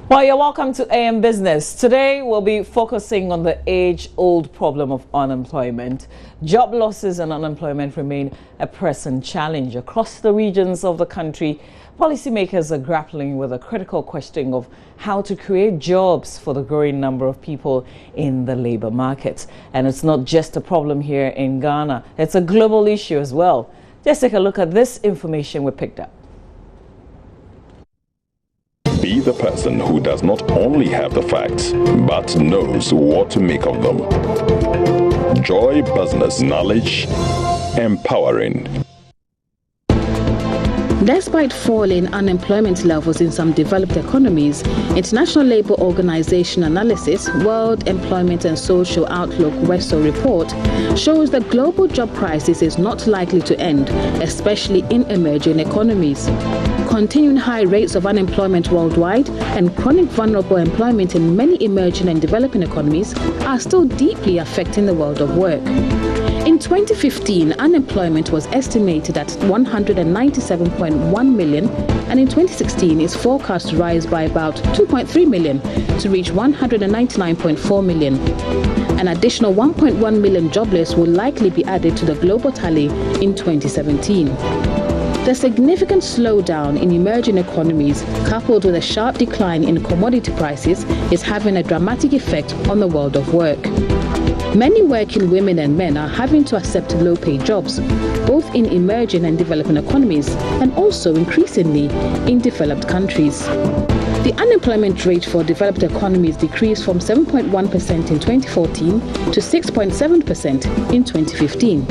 Well, you're welcome to AM Business. Today, we'll be focusing on the age-old problem of unemployment. Job losses and unemployment remain a pressing challenge across the regions of the country. Policymakers are grappling with a critical question of how to create jobs for the growing number of people in the labor market. And it's not just a problem here in Ghana, it's a global issue as well. Let's take a look at this information we picked up. Be the person who does not only have the facts, but knows what to make of them. Joy Business Knowledge, empowering. Despite falling unemployment levels in some developed economies, International Labour Organization analysis, World Employment and Social Outlook WESO report shows the global job crisis is not likely to end, especially in emerging economies. Continuing high rates of unemployment worldwide and chronic vulnerable employment in many emerging and developing economies are still deeply affecting the world of work. In 2015, unemployment was estimated at 197.1 million, and in 2016 is forecast to rise by about 2.3 million to reach 199.4 million. An additional 1.1 million jobless will likely be added to the global tally in 2017. The significant slowdown in emerging economies, coupled with a sharp decline in commodity prices, is having a dramatic effect on the world of work. Many working women and men are having to accept low-paid jobs, both in emerging and developing economies, and also increasingly in developed countries. The unemployment rate for developed economies decreased from 7.1% in 2014 to 6.7% in 2015.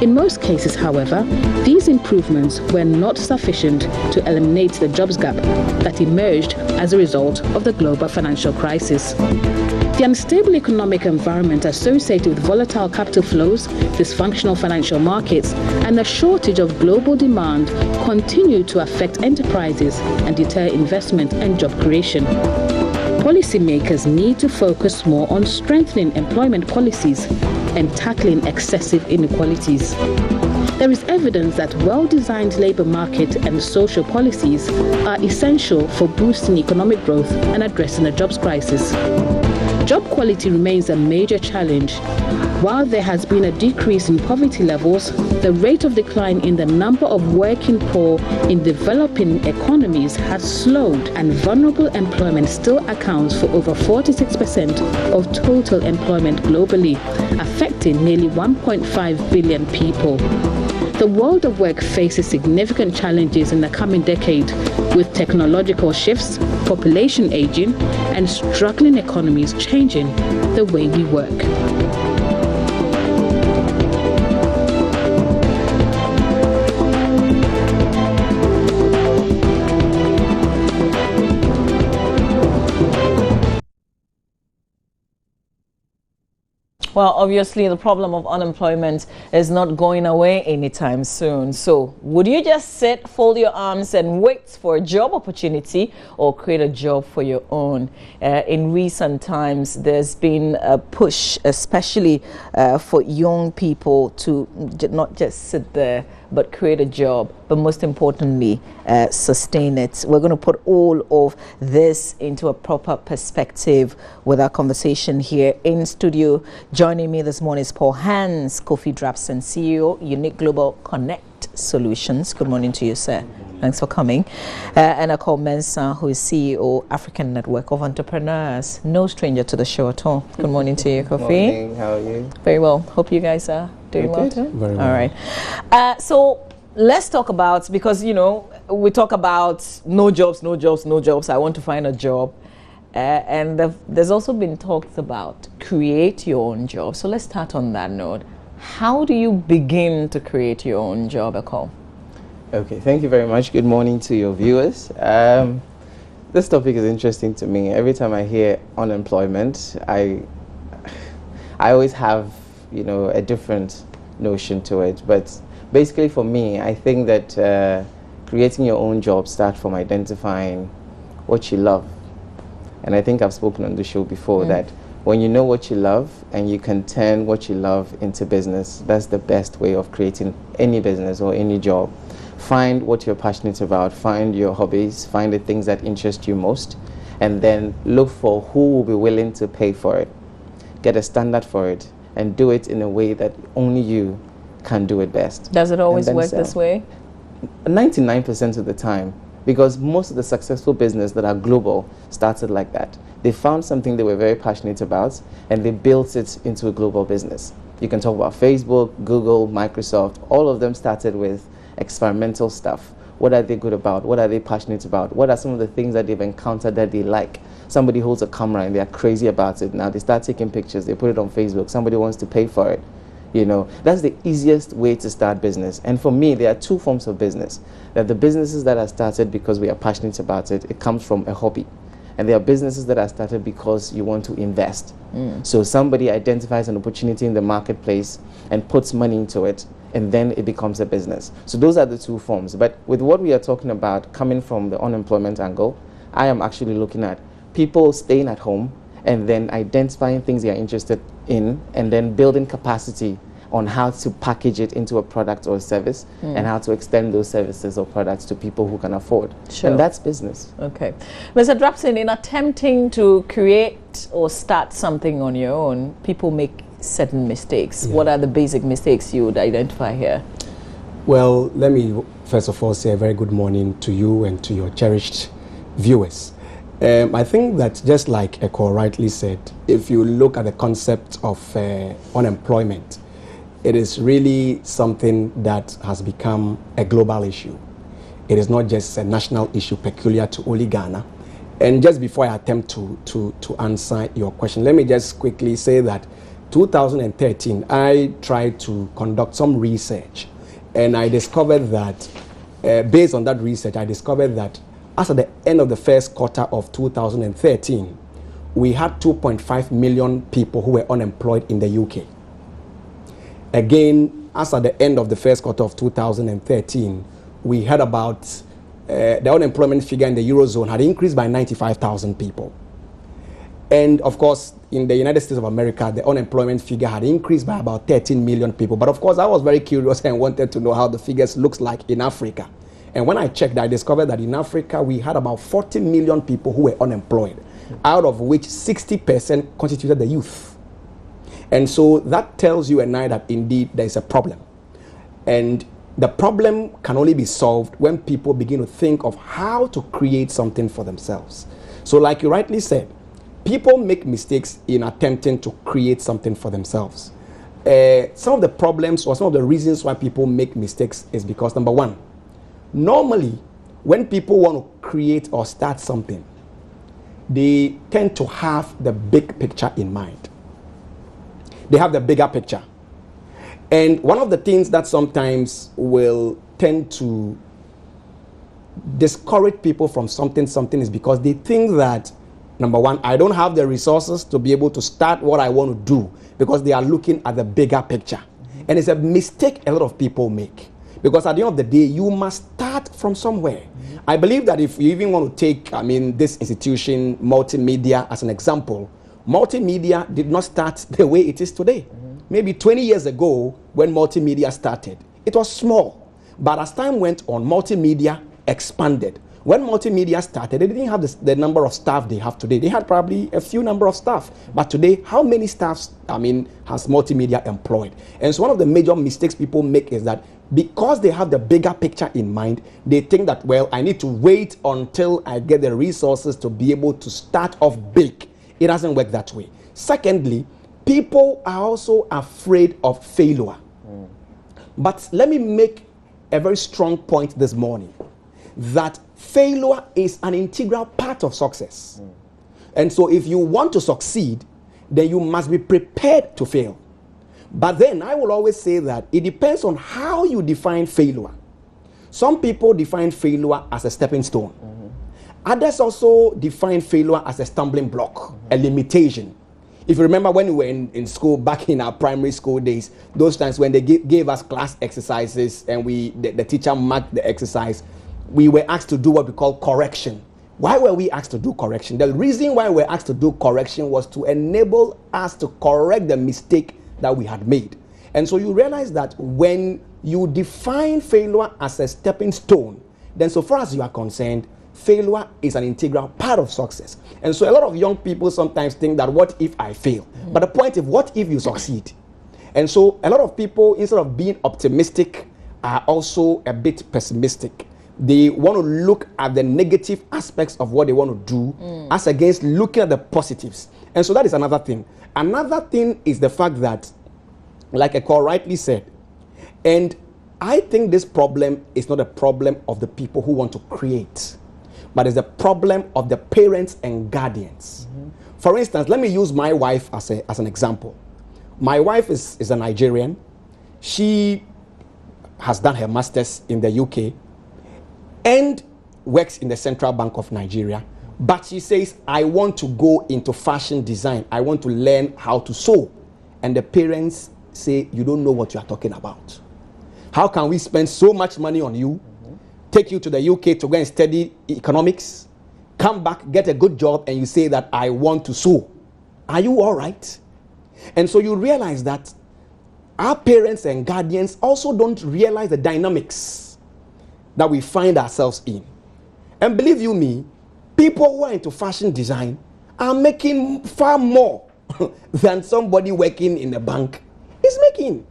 In most cases, however, these improvements were not sufficient to eliminate the jobs gap that emerged as a result of the global financial crisis. The unstable economic environment associated with volatile capital flows, dysfunctional financial markets, and the shortage of global demand continue to affect enterprises and deter investment and job creation. Policymakers need to focus more on strengthening employment policies and tackling excessive inequalities. There is evidence that well-designed labor market and social policies are essential for boosting economic growth and addressing the jobs crisis. Job quality remains a major challenge. While there has been a decrease in poverty levels, the rate of decline in the number of working poor in developing economies has slowed, and vulnerable employment still accounts for over 46% of total employment globally, affecting nearly 1.5 billion people. The world of work faces significant challenges in the coming decade, with technological shifts, population aging, and struggling economies changing the way we work. Well, obviously, the problem of unemployment is not going away anytime soon. So, would you just sit, fold your arms, and wait for a job opportunity, or create a job for your own? In recent times, there's been a push, especially for young people, to not just sit there, but create a job, but most importantly, sustain it. We're going to put all of this into a proper perspective with our conversation here in studio. Joining me this morning is Paul Hans, Kofi Drapson, CEO, Unique Global Connect Solutions. Good morning to you, sir. Thanks for coming. And I call Mensah, who is CEO, African Network of Entrepreneurs. No stranger to the show at all. Good morning to you, Kofi. Good morning. How are you? Very well. Hope you guys are doing well too. Very well. All right. So let's talk about, because, you know, we talk about no jobs. I want to find a job. And there's also been talks about create your own job. So let's start on that note. How do you begin to create your own job, Eko? Okay, thank you very much. Good morning to your viewers. This topic is interesting to me. Every time I hear unemployment, I always have, you know, a different notion to it. But basically for me, I think that creating your own job starts from identifying what you love. And I think I've spoken on the show before that When you know what you love and you can turn what you love into business, that's the best way of creating any business or any job. Find what you're passionate about, find your hobbies, find the things that interest you most, and then look for who will be willing to pay for it. Get a standard for it and do it in a way that only you can do it best. Does it always work this way? 99% of the time, because most of the successful business that are global started like that. They found something they were very passionate about and they built it into a global business. You can talk about Facebook, Google, Microsoft. All of them started with experimental stuff. What are they good about? What are they passionate about? What are some of the things that they've encountered that they like? Somebody holds a camera and they're crazy about it. Now they start taking pictures, they put it on Facebook. Somebody wants to pay for it. You know, that's the easiest way to start business. And for me, there are two forms of business. There are the businesses that are started because we are passionate about it. It comes from a hobby. And there are businesses that are started because you want to invest. So somebody identifies an opportunity in the marketplace and puts money into it, and then it becomes a business. So those are the two forms. But with what we are talking about coming from the unemployment angle, I am actually looking at people staying at home and then identifying things they are interested in and then building capacity on how to package it into a product or a service and how to extend those services or products to people who can afford. Sure. And that's business. Okay. Mr. Drapson, in attempting to create or start something on your own, people make certain mistakes. What are the basic mistakes you would identify here? Well, let me first of all say a very good morning to you and to your cherished viewers. I think that just like Eko rightly said, if you look at the concept of unemployment, it is really something that has become a global issue. It is not just a national issue peculiar to only Ghana. And just before I attempt to answer your question, let me just quickly say that 2013, I tried to conduct some research, and I discovered that, based on that research, I discovered that as at the end of the first quarter of 2013, we had 2.5 million people who were unemployed in the UK. Again, as at the end of the first quarter of 2013, we had about, the unemployment figure in the Eurozone had increased by 95,000 people. And of course, in the United States of America, the unemployment figure had increased by about 13 million people. But of course, I was very curious and wanted to know how the figures looks like in Africa. And when I checked, I discovered that in Africa, we had about 40 million people who were unemployed, out of which 60% constituted the youth. And so that tells you and I that indeed there is a problem. And the problem can only be solved when people begin to think of how to create something for themselves. So like you rightly said, people make mistakes in attempting to create something for themselves. Some of the problems or some of the reasons why people make mistakes is because, number one, normally when people want to create or start something, they tend to have the big picture in mind. They have the bigger picture. And one of the things that sometimes will tend to discourage people from something is because they think that, number one, I don't have the resources to be able to start what I want to do, because they are looking at the bigger picture. And it's a mistake a lot of people make, because at the end of the day, you must start from somewhere. I believe that if you even want to take, this institution, multimedia, as an example, multimedia did not start the way it is today. Maybe 20 years ago, when multimedia started, it was small. But as time went on, multimedia expanded. When multimedia started, they didn't have the number of staff they have today. They had probably a few number of staff. But today, how many staffs, has multimedia employed? And so one of the major mistakes people make is that because they have the bigger picture in mind, they think that, well, I need to wait until I get the resources to be able to start off big. It doesn't work that way. Secondly, people are also afraid of failure. But let me make a very strong point this morning, that failure is an integral part of success. And so if you want to succeed, then you must be prepared to fail. But then I will always say that it depends on how you define failure. Some people define failure as a stepping stone. Others also define failure as a stumbling block, a limitation. If you remember when we were in school, back in our primary school days, those times when they gave us class exercises and the teacher marked the exercise, we were asked to do what we call correction. Why were we asked to do correction? The reason why we're asked to do correction was to enable us to correct the mistake that we had made. And so you realize that when you define failure as a stepping stone, then so far as you are concerned, failure is an integral part of success. And so a lot of young people sometimes think that what if I fail? But the point is, what if you succeed? And so a lot of people, instead of being optimistic, are also a bit pessimistic. They want to look at the negative aspects of what they want to do as against looking at the positives. And so that is another thing. Another thing is the fact that, like Eko rightly said, and I think this problem is not a problem of the people who want to create, but it's a problem of the parents and guardians. For instance, let me use my wife as an example. My wife is a Nigerian. She has done her master's in the UK and works in the Central Bank of Nigeria. But she says, I want to go into fashion design. I want to learn how to sew. And the parents say, you don't know what you are talking about. How can we spend so much money on you, take you to the UK to go and study economics, come back, get a good job, and you say that I want to sew? Are you all right? And so you realize that our parents and guardians also don't realize the dynamics that we find ourselves in. And believe you me, people who are into fashion design are making far more than somebody working in a bank is making.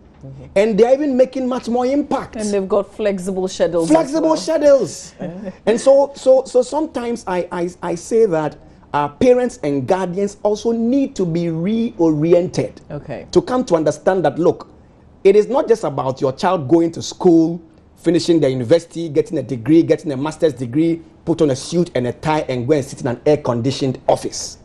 And they're even making much more impact. And they've got flexible schedules. Flexible schedules. And so sometimes I say that our parents and guardians also need to be reoriented. To come to understand that, look, it is not just about your child going to school, finishing the university, getting a degree, getting a master's degree, put on a suit and a tie and go and sit in an air-conditioned office.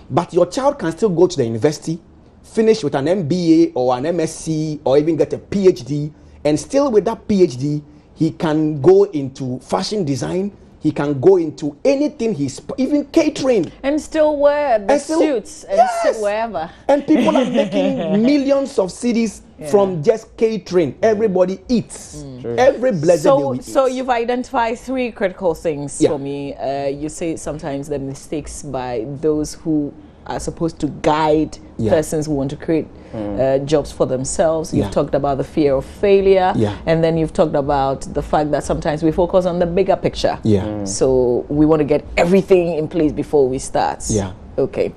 But your child can still go to the university, finish with an MBA or an MSc or even get a PhD, and still with that PhD, he can go into fashion design, he can go into anything, even catering. And still wear the suits and sit wherever. And people are making millions of cedis from just catering. Everybody eats. Every blessed day we eat. So you've identified three critical things for me. You say sometimes the mistakes by those who are supposed to guide persons who want to create jobs for themselves. You've talked about the fear of failure, and then you've talked about the fact that sometimes we focus on the bigger picture. So we want to get everything in place before we start. Okay.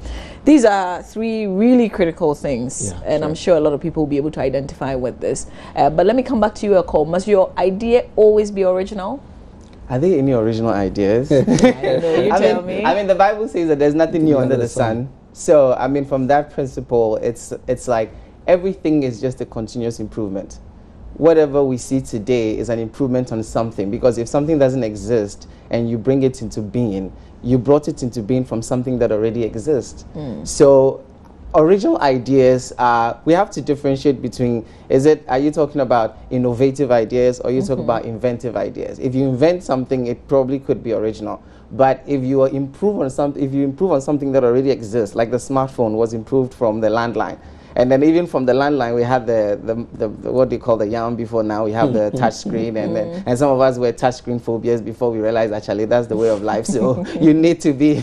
These are three really critical things, and I'm sure a lot of people will be able to identify with this. But let me come back to you, Eko. Must your idea always be original? Are there any original ideas? I don't know, you tell me. I mean, the Bible says that there's nothing new under the sun. So, I mean, from that principle, it's like everything is just a continuous improvement. Whatever we see today is an improvement on something, because if something doesn't exist and you bring it into being, you brought it into being from something that already exists. So original ideas we have to differentiate between, are you talking about innovative ideas or you talk about inventive ideas? If you invent something, it probably could be original. But if you improve on something that already exists, like the smartphone was improved from the landline, and then even from the landline we had the what do you call the yarn before now, we have the touch screen, and some of us were touch screen phobias before we realized actually that's the way of life. So you need to be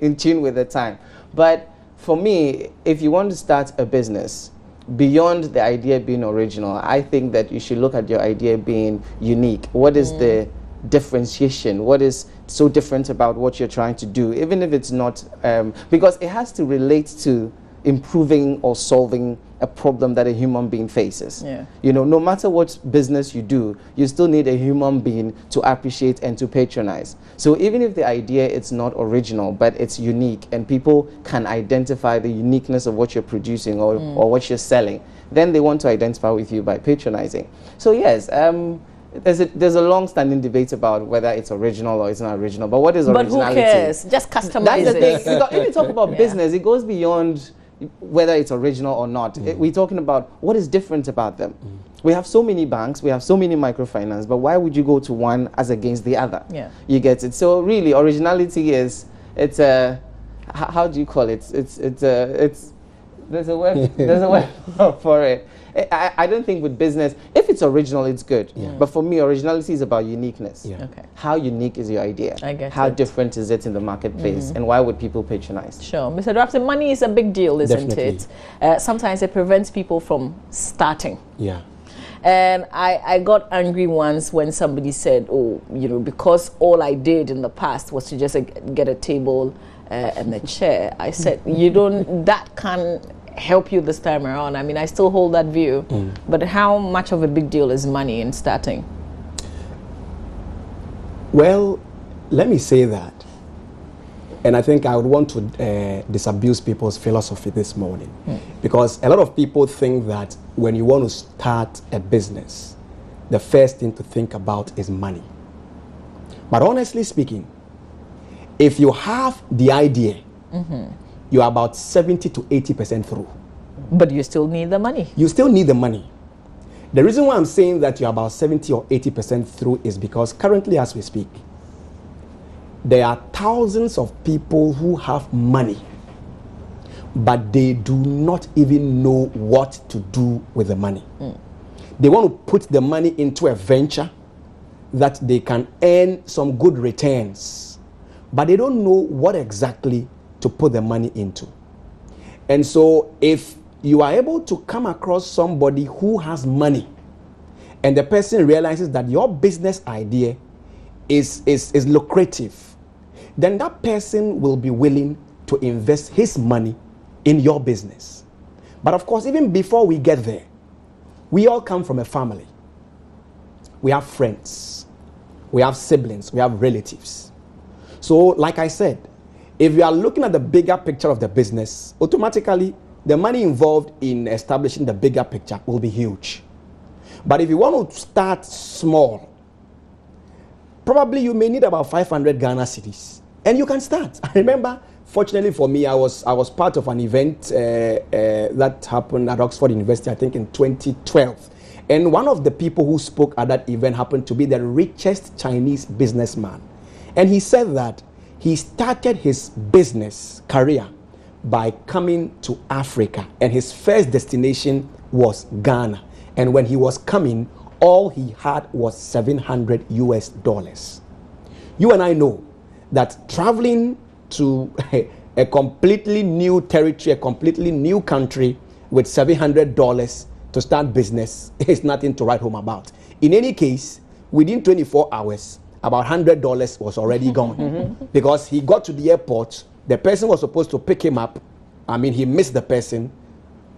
in tune with the time. But for me, if you want to start a business, beyond the idea being original, I think that you should look at your idea being unique. What is the differentiation? What is so different about what you're trying to do, even if it's not, because it has to relate to improving or solving a problem that a human being faces. You know, no matter what business you do, you still need a human being to appreciate and to patronize. So even if the idea is not original, but it's unique and people can identify the uniqueness of what you're producing or what you're selling, then they want to identify with you by patronizing. So yes, there's a long-standing debate about whether it's original or it's not original. But what is originality? But who cares? Just customize That's the it. thing. If you talk about business, it goes beyond whether it's original or not. We're talking about what is different about them. We have so many banks, we have so many microfinance, but why would you go to one as against the other? You get it. So really, originality is, it's a, how do you call it? There's a word for it. I don't think with business, if it's original, it's good. But for me, originality is about uniqueness. Okay. How unique is your idea? I get How it. different is it in the marketplace? And why would people patronize? Sure. Mr. Drafton, money is a big deal, isn't Definitely. it? Sometimes it prevents people from starting. Yeah. And I got angry once when somebody said, oh, you know, because all I did in the past was to just get a table and a chair. I said, that can't help you this time around. I mean, I still hold that view. But how much of a big deal is money in starting? Well, let me say that. And I think I would want to disabuse people's philosophy this morning. Because a lot of people think that when you want to start a business, the first thing to think about is money. But honestly speaking, if you have the idea, you are about 70 to 80% through. But you still need the money. You still need the money. The reason why I'm saying that you're about 70 or 80% through is because currently as we speak, there are thousands of people who have money, but they do not even know what to do with the money. They want to put the money into a venture that they can earn some good returns, but they don't know what exactly to put the money into. And so if you are able to come across somebody who has money and the person realizes that your business idea is lucrative, then that person will be willing to invest his money in your business. But of course, even before we get there, we all come from a family. We have friends, we have siblings, we have relatives. So like I said, if you are looking at the bigger picture of the business, automatically the money involved in establishing the bigger picture will be huge. But if you want to start small, probably you may need about 500 Ghana cedis, and you can start. I remember, fortunately for me, I was part of an event that happened at Oxford University, I think in 2012. And one of the people who spoke at that event happened to be the richest Chinese businessman. And he said that he started his business career by coming to Africa, and his first destination was Ghana. And when he was coming, all he had was $700 US. You and I know that traveling to a completely new territory, a completely new country with $700 to start business is nothing to write home about. In any case, within 24 hours, about $100 was already gone because he got to the airport. The person was supposed to pick him up. I mean, he missed the person.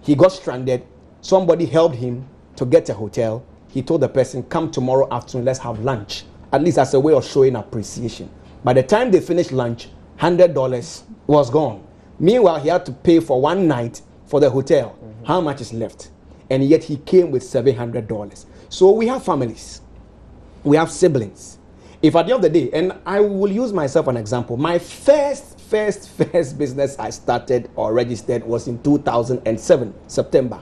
He got stranded. Somebody helped him to get a hotel. He told the person, come tomorrow afternoon, let's have lunch. At least as a way of showing appreciation. By the time they finished lunch, $100 was gone. Meanwhile, he had to pay for one night for the hotel. How much is left? And yet he came with $700. So we have families. We have siblings. If at the end of the day, and I will use myself an example, my first business I started or registered was in 2007, September.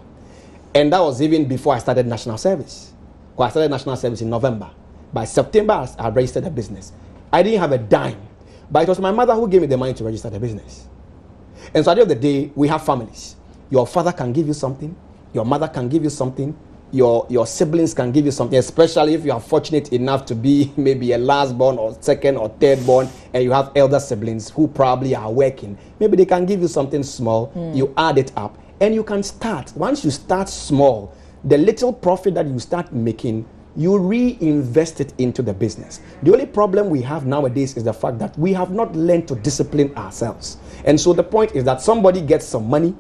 And that was even before I started national service. Well, I started national service in November. By September, I registered a business. I didn't have a dime, but it was my mother who gave me the money to register the business. And so at the end of the day, we have families. Your father can give you something. Your mother can give you something. Your siblings can give you something, especially if you are fortunate enough to be maybe a last born or second or third born, and you have elder siblings who probably are working. Maybe they can give you something small. You add it up, and you can start. Once you start small, the little profit that you start making, you reinvest it into the business. The only problem we have nowadays is the fact that we have not learned to discipline ourselves. And so the point is that somebody gets some money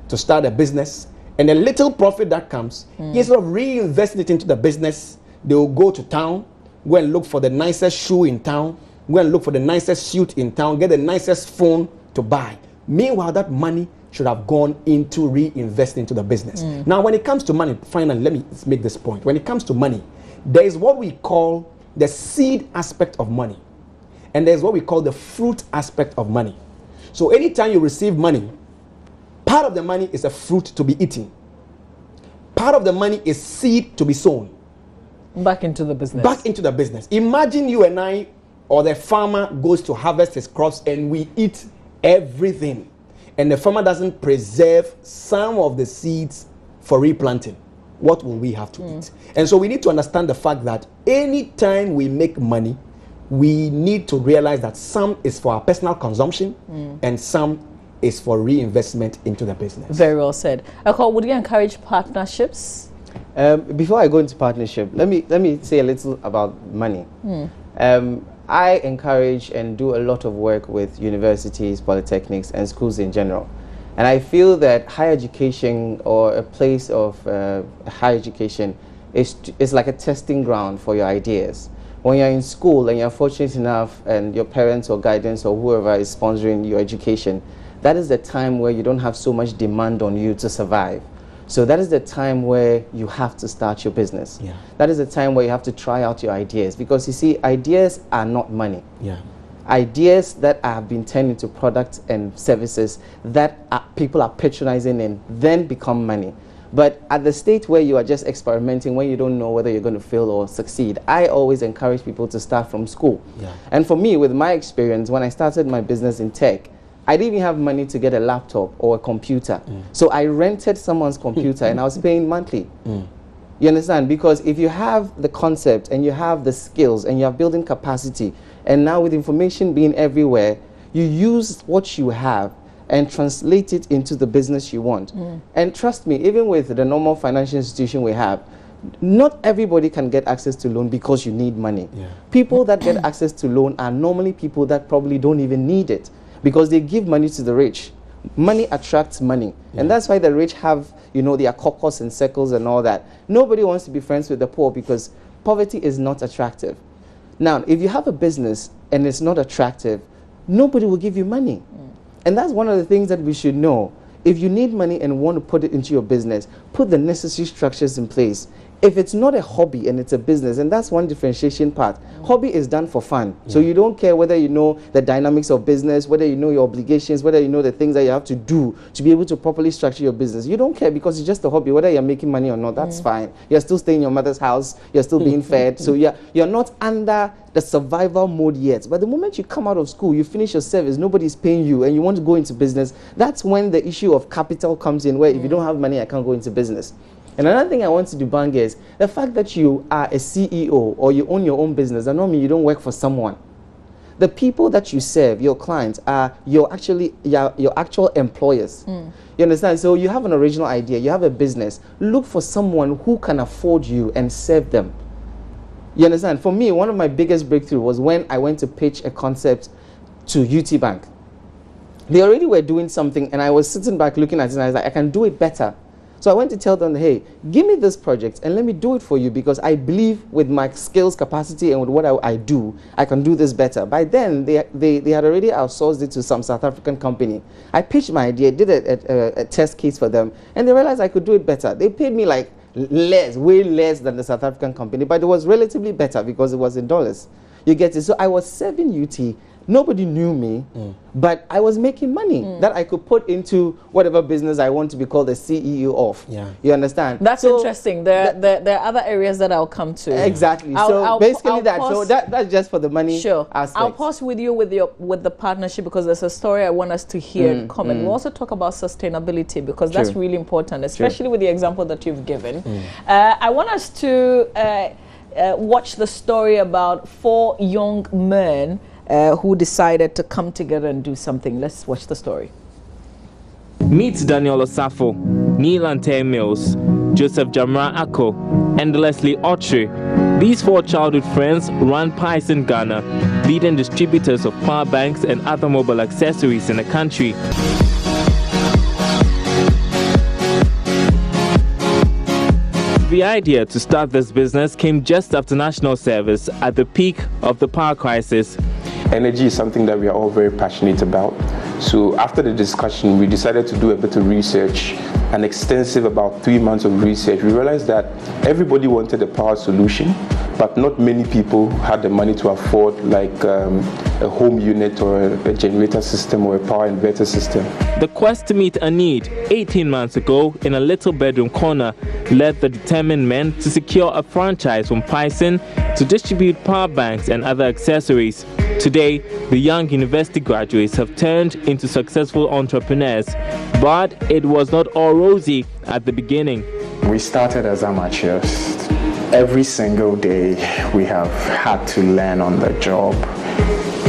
to start a business, and a little profit that comes, instead of reinvesting it into the business, they will go to town, go and look for the nicest shoe in town, go and look for the nicest suit in town, get the nicest phone to buy. Meanwhile, that money should have gone into reinvesting into the business. Now, when it comes to money, finally, let me make this point. When it comes to money, there is what we call the seed aspect of money, and there's what we call the fruit aspect of money. So anytime you receive money, part of the money is a fruit to be eaten. Part of the money is seed to be sown. Back into the business. Back into the business. Imagine you and I, or the farmer goes to harvest his crops and we eat everything. And the farmer doesn't preserve some of the seeds for replanting. what will we have to eat? And so we need to understand the fact that anytime we make money, we need to realize that some is for our personal consumption and some is for reinvestment into the business. Very well said. Eko, would you encourage partnerships? Before I go into partnership, let me say a little about money. I encourage and do a lot of work with universities, polytechnics, and schools in general. And I feel that higher education or a place of higher education is like a testing ground for your ideas. When you're in school and you're fortunate enough and your parents or guidance or whoever is sponsoring your education, that is the time where you don't have so much demand on you to survive. So that is the time where you have to start your business. Yeah. That is the time where you have to try out your ideas, because you see, ideas are not money. Yeah. Ideas that have been turned into products and services that people are patronizing and then become money. But at the state where you are just experimenting, when you don't know whether you're going to fail or succeed, I always encourage people to start from school. Yeah. And for me, with my experience, when I started my business in tech, I didn't even have money to get a laptop or a computer. So I rented someone's computer and I was paying monthly. You understand? Because if you have the concept and you have the skills and you're building capacity, and now with information being everywhere, you use what you have and translate it into the business you want. And trust me, even with the normal financial institution we have, not everybody can get access to loan because you need money. Yeah. People that get access to loan are normally people that probably don't even need it, because they give money to the rich. Money attracts money. And that's why the rich have, you know, their caucus and circles and all that. Nobody wants to be friends with the poor because poverty is not attractive. Now, if you have a business and it's not attractive, nobody will give you money. And that's one of the things that we should know. If you need money and want to put it into your business, put the necessary structures in place. If it's not a hobby and it's a business, and that's one differentiation part. Hobby is done for fun. So you don't care whether you know the dynamics of business, whether you know your obligations, whether you know the things that you have to do to be able to properly structure your business. You don't care because it's just a hobby. Whether you're making money or not, that's fine. You're still staying in your mother's house. You're still being fed. So you're not under the survival mode yet. But the moment you come out of school, you finish your service, nobody's paying you, and you want to go into business, that's when the issue of capital comes in, where if you don't have money, I can't go into business. And another thing I want to debunk is the fact that you are a CEO or you own your own business does not mean you don't work for someone. The people that you serve, your clients, are your actual employers. You understand? So you have an original idea, you have a business. Look for someone who can afford you and serve them. You understand? For me, one of my biggest breakthroughs was when I went to pitch a concept to UT Bank. They already were doing something, and I was sitting back looking at it, and I was like, I can do it better. So I went to tell them, hey, give me this project and let me do it for you, because I believe with my skills, capacity, and with what I do, I can do this better. By then, they had already outsourced it to some South African company. I pitched my idea, did a test case for them, and they realized I could do it better. They paid me like way less than the South African company, but it was relatively better because it was in dollars. You get it? So I was serving UT. Nobody knew me, but I was making money that I could put into whatever business I want to be called the CEO of. Yeah. You understand? That's so interesting. There are other areas that I'll come to. Exactly. I'll Basically pause. that's just for the money aspect. I'll pause with you with the partnership, because there's a story I want us to hear and comment. We'll also talk about sustainability, because that's really important, especially with the example that you've given. I want us to watch the story about 4 young men who decided to come together and do something. Let's watch the story. Meet Daniel Osafo, Neil Ante Mills, Joseph Jamra Ako, and Leslie Autry. These 4 childhood friends run Pies in Ghana, leading distributors of power banks and other mobile accessories in the country. The idea to start this business came just after national service, at the peak of the power crisis. Energy is something that we are all very passionate about. So after the discussion, we decided to do a bit of research, an extensive about 3 months of research. We realized that everybody wanted a power solution, but not many people had the money to afford like a home unit or a generator system or a power inverter system. The quest to meet a need 18 months ago in a little bedroom corner led the determined men to secure a franchise from Python to distribute power banks and other accessories. Today, the young university graduates have turned into successful entrepreneurs, but it was not all rosy at the beginning. We started as amateurs. Every single day we have had to learn on the job.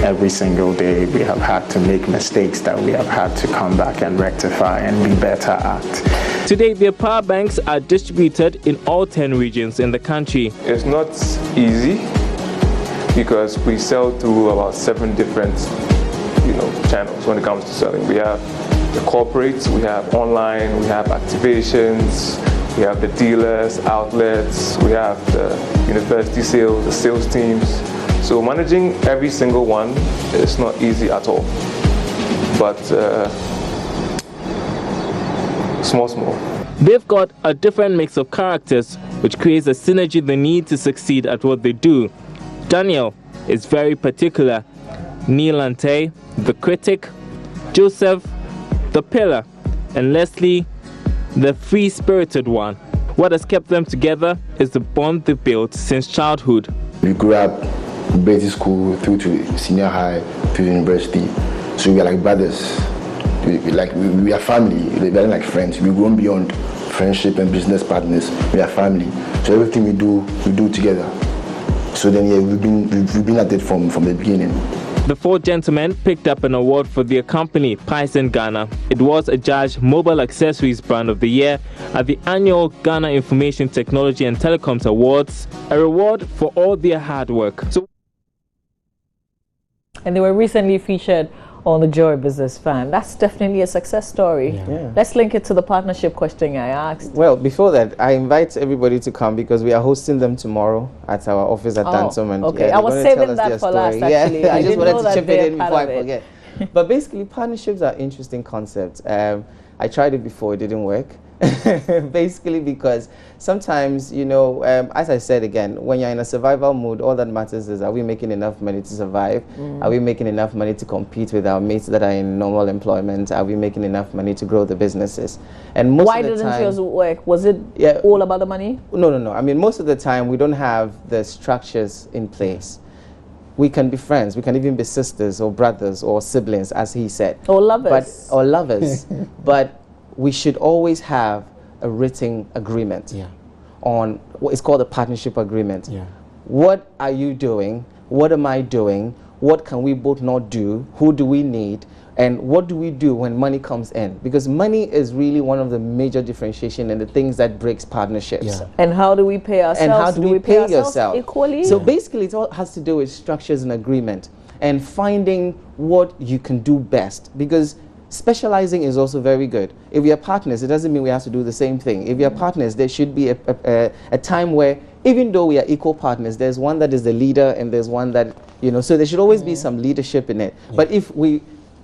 Every single day we have had to make mistakes that we have had to come back and rectify and be better at. Today, their power banks are distributed in all 10 regions in the country. It's not easy because we sell through about 7 different channels when it comes to selling. We have the corporates, we have online, we have activations, we have the dealers, outlets, we have the university sales, the sales teams. So managing every single one is not easy at all, but small. They've got a different mix of characters, which creates a synergy they need to succeed at what they do. Daniel is very particular. Neil Ante, the critic. Joseph, the pillar. And Leslie, the free-spirited one. What has kept them together is the bond they built since childhood. We grew up basic school through to senior high to university, so we are like brothers. We are family. We are like friends. We've grown beyond friendship and business partners. We are family. So everything we do together. So then we've been at it from the beginning. The 4 gentlemen picked up an award for their company, Pies in Ghana. It was adjudged Mobile Accessories Brand of the Year at the annual Ghana Information Technology and Telecoms Awards, a reward for all their hard work. And they were recently featured on the Joy Business Fan. That's definitely a success story. Yeah. Let's link it to the partnership question I asked. Well, before that, I invite everybody to come because we are hosting them tomorrow at our office at Dansom. Okay, I was saving that for last, actually. Yeah, I just wanted to chip it in before I forget. But basically, partnerships are interesting concepts. I tried it before, it didn't work. Basically because sometimes, as I said again, when you're in a survival mood, all that matters is, are we making enough money to survive? Are we making enough money to compete with our mates that are in normal employment? Are we making enough money to grow the businesses? And most Why of the didn't time, yours work? Was it all about the money? No. I mean, most of the time we don't have the structures in place. We can be friends, we can even be sisters or brothers or siblings, as he said. Or lovers. Or lovers. But we should always have a written agreement on what is called a partnership agreement. What are you doing? What am I doing? What can we both not do? Who do we need? And what do we do when money comes in? Because money is really one of the major differentiation and the things that breaks partnerships. And how do we pay ourselves? And how do we pay yourself equally? So basically it all has to do with structures and agreement and finding what you can do best. Because specializing is also very good. If we are partners, it doesn't mean we have to do the same thing. If we are partners, there should be a time where, even though we are equal partners, there's one that is the leader and there's one that, so there should always be some leadership in it. But if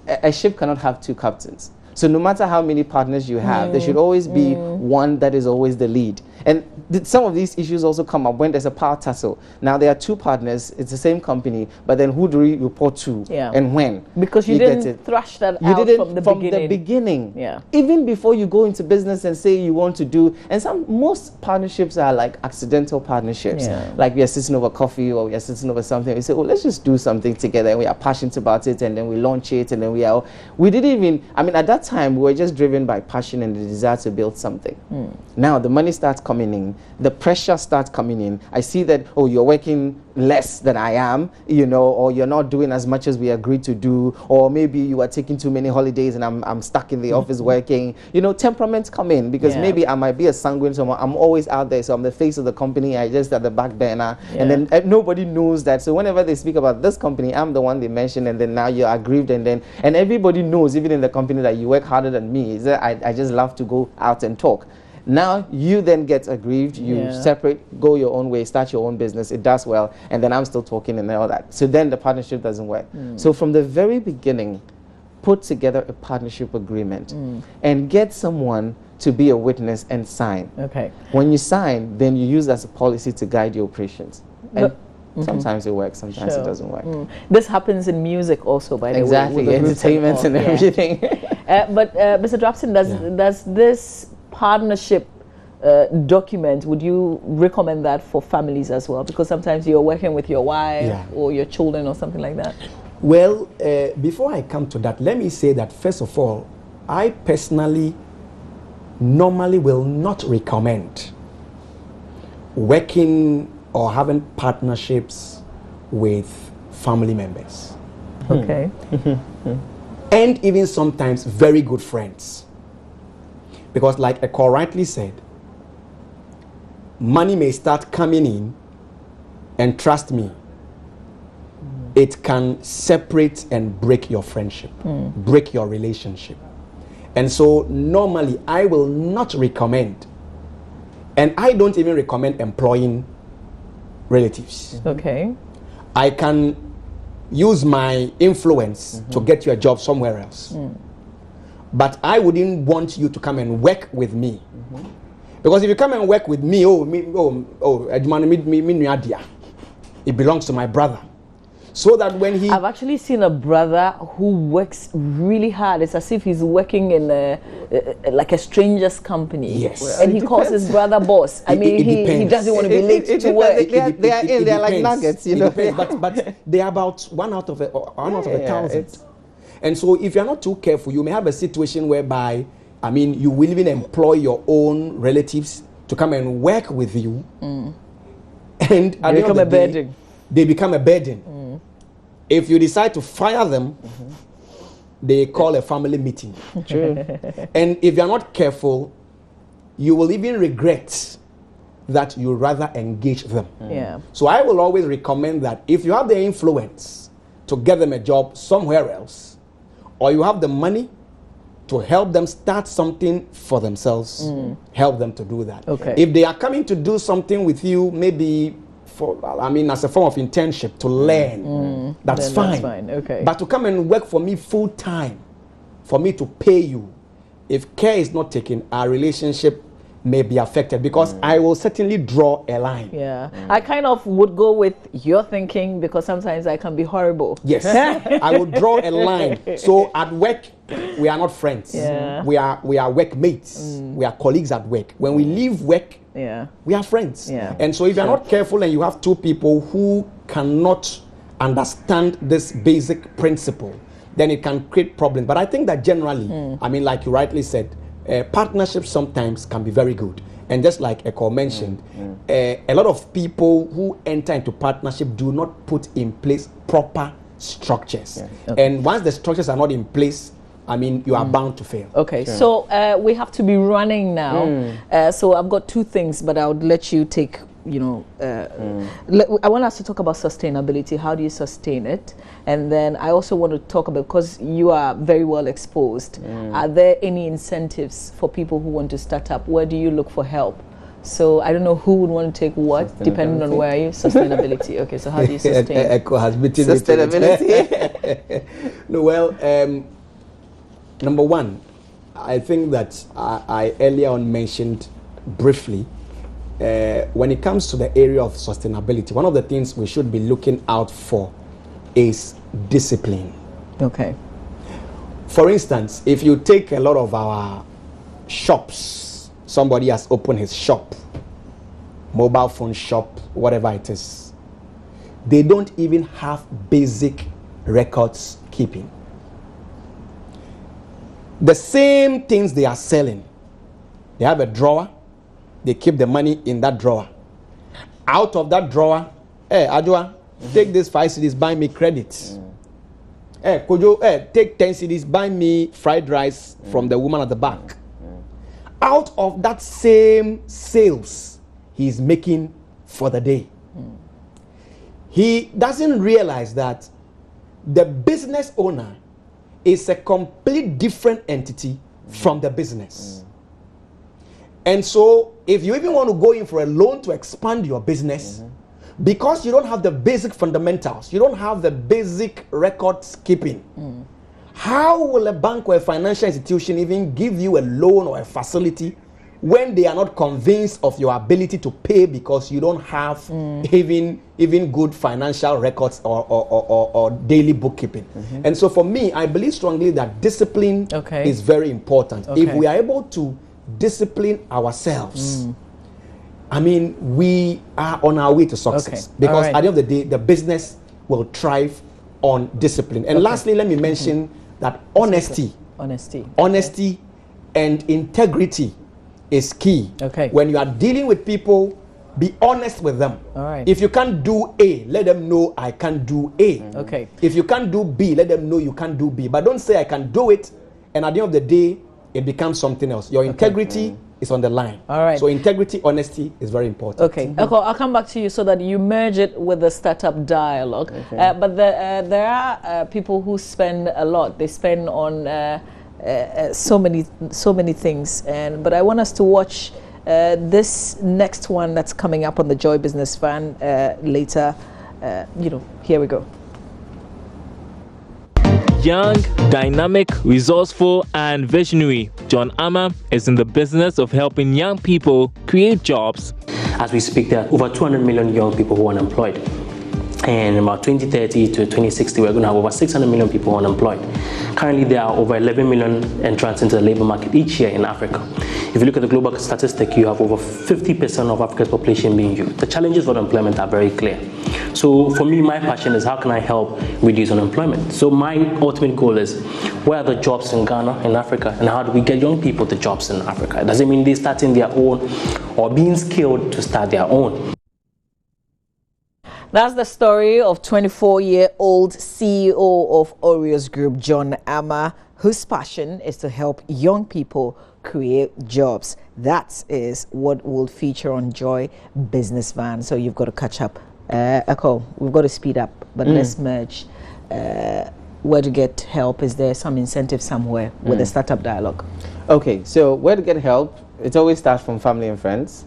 a ship cannot have 2 captains. So no matter how many partners you have, there should always be one that is always the lead. And some of these issues also come up when there's a power tussle. Now there are 2 partners, it's the same company, but then who do we report to and when? Because you didn't thrash that out from the beginning. Yeah. Even before you go into business and say you want to do, and most partnerships are like accidental partnerships. Like we are sitting over coffee or we are sitting over something. We say, oh, let's just do something together, and we are passionate about it, and then we launch it, and then we didn't even, at that time we were just driven by passion and the desire to build something. Now the money starts coming in, the pressure starts coming in. I see that, oh, you're working less than I am, or you're not doing as much as we agreed to do, or maybe you are taking too many holidays and I'm stuck in the office working. Temperaments come in because maybe I might be a sanguine someone. I'm always out there, so I'm the face of the company. I just at the back burner, and then nobody knows that. So whenever they speak about this company, I'm the one they mention, and then now you're aggrieved, and everybody knows, even in the company, that you work harder than me. I just love to go out and talk. Now you then get aggrieved, you separate, go your own way, start your own business, it does well, and then I'm still talking and all that. So then the partnership doesn't work. So from the very beginning, put together a partnership agreement and get someone to be a witness and sign. Okay. When you sign, then you use that as a policy to guide your operations. And sometimes it works, sometimes it doesn't work. This happens in music also, by the way. Exactly, entertainment and everything. But Mr. Dropson, does this partnership document, would you recommend that for families as well? Because sometimes you're working with your wife or your children or something like that. Well, before I come to that, let me say that first of all, I personally normally will not recommend working or having partnerships with family members. Okay. And even sometimes very good friends. Because like Eko rightly said, money may start coming in, and trust me, it can separate and break your friendship, break your relationship. And so normally I will not recommend, and I don't even recommend employing relatives. Okay. I can use my influence to get you a job somewhere else. But I wouldn't want you to come and work with me. Because if you come and work with me, it belongs to my brother. So that when he... I've actually seen a brother who works really hard. It's as if he's working in like a stranger's company. Yes. And he calls his brother boss. I mean, he doesn't want to be late to work. They're like nuggets, you know. But they're about one out of a thousand. And so if you're not too careful, you may have a situation whereby, I mean, you will even employ your own relatives to come and work with you. And at the end of the day, they become a burden. If you decide to fire them, they call a family meeting. True. And if you're not careful, you will even regret that you rather engage them. Yeah. So I will always recommend that if you have the influence to get them a job somewhere else, or you have the money to help them start something for themselves, help them to do that. Okay. If they are coming to do something with you, maybe as a form of internship to learn, that's fine. Okay. But to come and work for me full time, for me to pay you, if care is not taken, our relationship may be affected, because I will certainly draw a line. Yeah. I kind of would go with your thinking, because sometimes I can be horrible. Yes. I will draw a line. So at work, we are not friends. Yeah. We are workmates. We are colleagues at work. When we leave work, we are friends. Yeah. And so if you're not careful and you have two people who cannot understand this basic principle, then it can create problems. But I think that generally, I mean, like you rightly said, partnerships sometimes can be very good. And just like Eko mentioned, a lot of people who enter into partnership do not put in place proper structures. And once the structures are not in place, I mean, you are bound to fail. Okay, so we have to be running now. So I've got two things, but I would let you take, I want us to talk about sustainability. How do you sustain it? And then I also want to talk about, because you are very well exposed, are there any incentives for people who want to start up? Where do you look for help? So I don't know who would want to take what, depending on where you Sustainability. Okay, so how do you sustain Eko has been sustainability? No, well, number one, I think that I earlier on mentioned briefly, when it comes to the area of sustainability, one of the things we should be looking out for is discipline. Okay. For instance, if you take a lot of our shops, somebody has opened his shop, mobile phone shop, whatever it is, they don't even have basic records keeping. The same things they are selling, they have a drawer, they keep the money in that drawer. Out of that drawer, hey, Adwa, take this 5 cedis, buy me credit. Hey, Kojo, take 10 cedis, buy me fried rice from the woman at the back. Out of that same sales he's making for the day. He doesn't realize that the business owner is a complete different entity from the business. And so if you even want to go in for a loan to expand your business, because you don't have the basic fundamentals, you don't have the basic records keeping, how will a bank or a financial institution even give you a loan or a facility when they are not convinced of your ability to pay, because you don't have even good financial records or daily bookkeeping? And so for me, I believe strongly that discipline is very important. If we are able to discipline ourselves, I mean, we are on our way to success, because at the end of the day, the business will thrive on discipline. And lastly, let me mention that honesty and integrity is key. Okay. When you are dealing with people, be honest with them. All right. If you can't do A, let them know I can't do A. Okay. If you can't do B, let them know you can't do B. But don't say I can do it, and at the end of the day, it becomes something else. Your integrity is on the line. All right. So integrity, honesty is very important. Okay. I'll come back to you so that you merge it with the startup dialogue. Okay. But there are people who spend a lot. They spend on so many things. But I want us to watch this next one that's coming up on the Joy Business Fan later. Here we go. Young, dynamic, resourceful, and visionary, John Amma is in the business of helping young people create jobs. As we speak, there are over 200 million young people who are unemployed. And in about 2030 to 2060, we're going to have over 600 million people unemployed. Currently, there are over 11 million entrants into the labor market each year in Africa. If you look at the global statistic, you have over 50% of Africa's population being youth. The challenges for unemployment are very clear. So for me, my passion is how can I help reduce unemployment? So my ultimate goal is, where are the jobs in Ghana, in Africa, and how do we get young people the jobs in Africa? Does it mean they starting their own or being skilled to start their own? That's the story of 24-year-old CEO of Oreos Group, John Amma, whose passion is to help young people create jobs. That is what will feature on Joy Business Van. So you've got to catch up. Echo, we've got to speed up, but let's merge. Where to get help? Is there some incentive somewhere with the startup dialogue? Okay, so where to get help? It always starts from family and friends.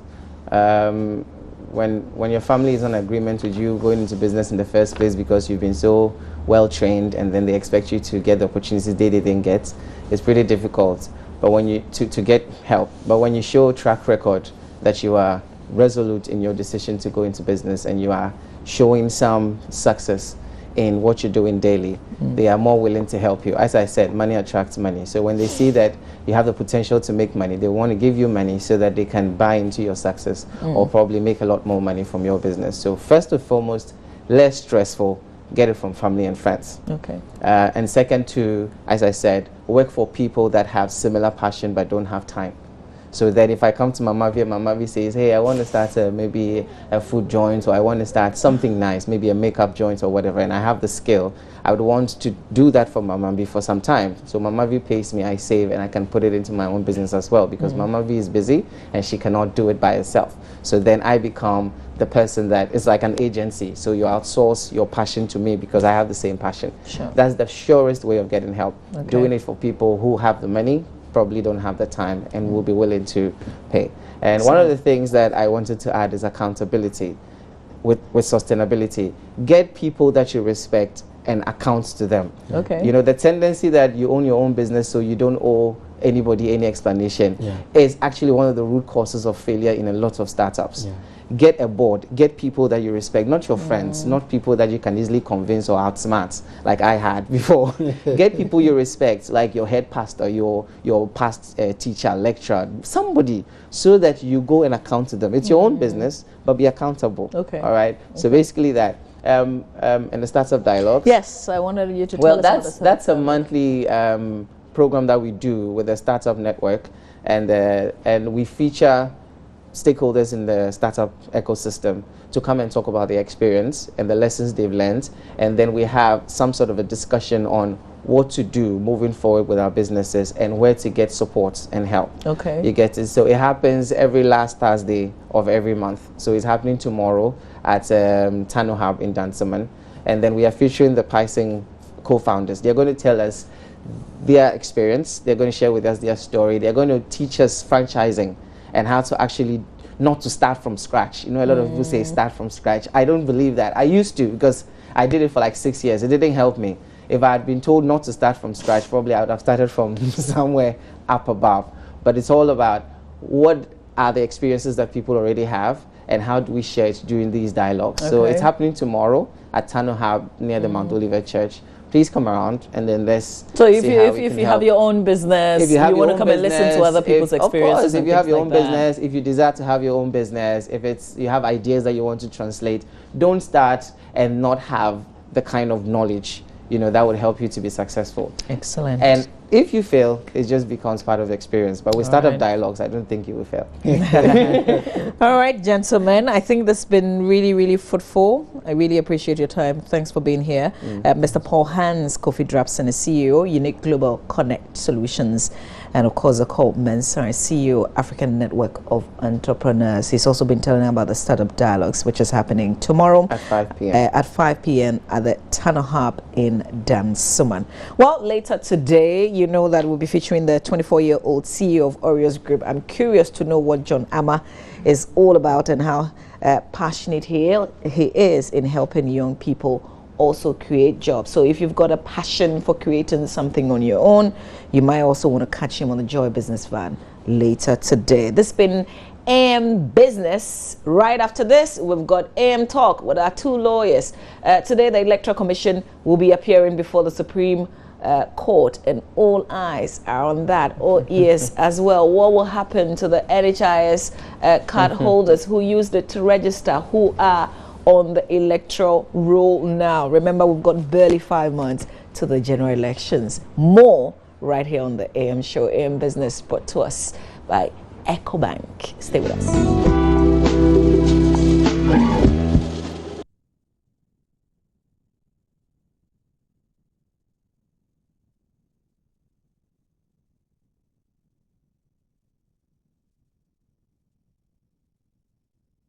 When your family is on agreement with you going into business in the first place because you've been so well trained, and then they expect you to get the opportunities they didn't get, it's pretty difficult. But when you to get help, but when you show track record that you are resolute in your decision to go into business and you are showing some success in what you're doing daily, they are more willing to help you. As I said, money attracts money. So when they see that you have the potential to make money, they want to give you money so that they can buy into your success or probably make a lot more money from your business. So first and foremost, less stressful, get it from family and friends. Okay. And second to, as I said, work for people that have similar passion but don't have time. So that if I come to Mamavi says, hey, I want to start maybe a food joint, or I want to start something nice, maybe a makeup joint or whatever, and I have the skill, I would want to do that for Mamavi for some time. So Mamavi pays me, I save, and I can put it into my own business as well, because Mamavi is busy and she cannot do it by herself. So then I become the person that is like an agency. So you outsource your passion to me because I have the same passion. Sure. That's the surest way of getting help. Okay. Doing it for people who have the money, probably don't have the time, and will be willing to pay. And one of the things that I wanted to add is accountability with sustainability. Get people that you respect and account to them. Okay. You know, the tendency that you own your own business so you don't owe anybody any explanation is actually one of the root causes of failure in a lot of startups. Get a board, get people that you respect, not your friends, not people that you can easily convince or outsmart like I had before. Get people you respect, like your head pastor, your past teacher, lecturer, somebody, so that you go and account to them. It's your own business, but be accountable. Okay. All right. So basically that. And the startup dialogue. Yes, I wanted you to tell us about that's a monthly program that we do with the Startup Network, and we feature stakeholders in the startup ecosystem to come and talk about their experience and the lessons they've learned, and then we have some sort of a discussion on what to do moving forward with our businesses and where to get support and help. Okay. You get it? So it happens every last Thursday of every month. So it's happening tomorrow at Tano Hub in Dansaman, and then we are featuring the Pising co-founders. They're going to tell us their experience, they're going to share with us their story, they're going to teach us franchising and how to actually not to start from scratch. You know, a lot of people say start from scratch. I don't believe that. I used to, because I did it for like 6 years. It didn't help me. If I had been told not to start from scratch, probably I would have started from somewhere up above. But it's all about what are the experiences that people already have and how do we share it during these dialogues. So it's happening tomorrow at Tano Hub near the Mount Oliver Church. Please come around and then let's So if you have your own business, you want to come and listen to other people's experiences. Of course, if you have your own business, if you desire to have your own business, if you have ideas that you want to translate, don't start and not have the kind of knowledge, you know, that would help you to be successful. Excellent. And if you fail, it just becomes part of the experience. But with startup dialogues, I don't think you will fail. All right, gentlemen. I think this has been really, really fruitful. I really appreciate your time. Thanks for being here. Mr. Paul Hans, Kofi Drapson, CEO, Unique Global Connect Solutions, and of course, Akol Mensah, CEO, African Network of Entrepreneurs. He's also been telling about the Startup Dialogues, which is happening tomorrow at 5 p.m. At 5 p.m. at the Tunnel Hub in Damsuman. Well, later today, you know that we'll be featuring the 24-year-old CEO of Oreos Group. I'm curious to know what John Amma is all about and how passionate he is in helping young people also create jobs. So if you've got a passion for creating something on your own, you might also want to catch him on the Joy Business Van later today. This has been AM Business. Right after this, we've got AM Talk with our two lawyers. Today, the Electoral Commission will be appearing before the Supreme Court, and all eyes are on that, all ears as well. What will happen to the NHIS card holders who used it to register, who are on the electoral roll now? Remember, we've got barely 5 months to the general elections. More right here on the AM show, AM Business, brought to us by EcoBank. Stay with us.